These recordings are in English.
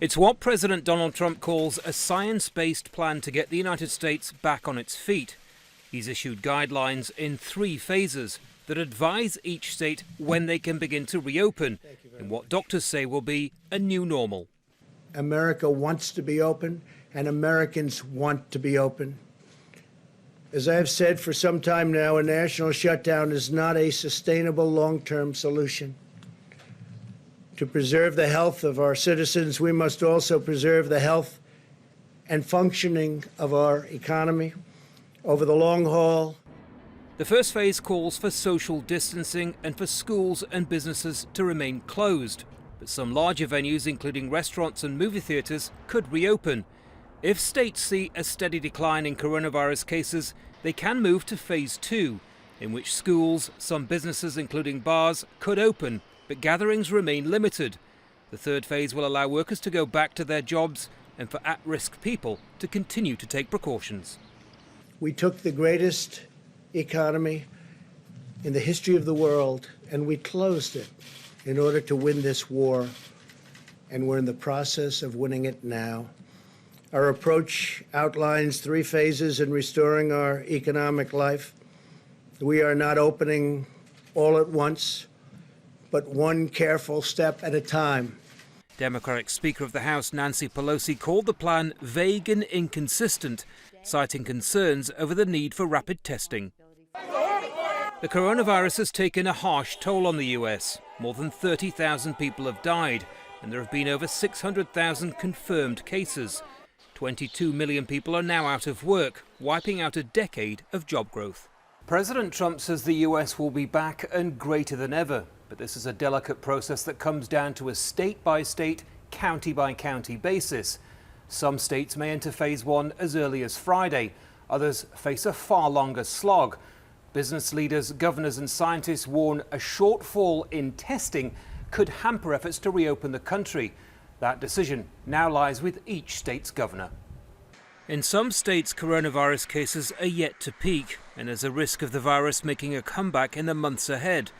It's what President Donald Trump calls a science-based plan to get the United States back on its feet. He's issued guidelines in 3 phases that advise each state when they can begin to reopen in what doctors say will be a new normal. America wants to be open, and Americans want to be open. As I have said for some time now, a national shutdown is not a sustainable long-term solution. To preserve the health of our citizens, we must also preserve the health and functioning of our economy over the long haul. The first phase calls for social distancing and for schools and businesses to remain closed. But some larger venues, including restaurants and movie theatres, could reopen. If states see a steady decline in coronavirus cases, they can move to phase 2, in which schools, some businesses including bars, could open, but gatherings remain limited. The third phase will allow workers to go back to their jobs and for at-risk people to continue to take precautions. We took the greatest economy in the history of the world and we closed it in order to win this war, and we're in the process of winning it now. Our approach outlines 3 phases in restoring our economic life. We are not opening all at once, but one careful step at a time. Democratic Speaker of the House Nancy Pelosi called the plan vague and inconsistent, citing concerns over the need for rapid testing. The coronavirus has taken a harsh toll on the US. More than 30,000 people have died, and there have been over 600,000 confirmed cases. 22 million people are now out of work, wiping out a decade of job growth. President Trump says the US will be back and greater than ever. But this is a delicate process that comes down to a state-by-state, county-by-county basis. Some states may enter phase 1 as early as Friday. Others face a far longer slog. Business leaders, governors and scientists warn a shortfall in testing could hamper efforts to reopen the country. That decision now lies with each state's governor. In some states, coronavirus cases are yet to peak, and there's a risk of the virus making a comeback in the months ahead.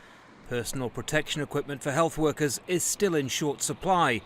Personal protection equipment for health workers is still in short supply.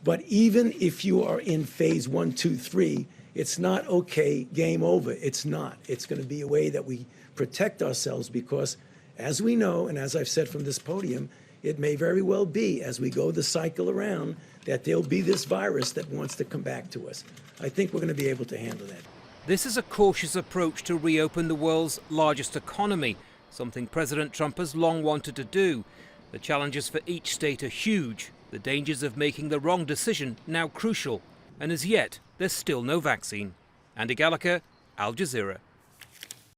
But even if you are in phase 1, 2, 3, it's not okay, game over. It's not. It's going to be a way that we protect ourselves because, as we know, and as I've said from this podium, it may very well be, as we go the cycle around, that there'll be this virus that wants to come back to us. I think we're going to be able to handle that. This is a cautious approach to reopen the world's largest economy, something President Trump has long wanted to do. The challenges for each state are huge. The dangers of making the wrong decision now crucial. And as yet, there's still no vaccine. Andy Gallacher, Al Jazeera.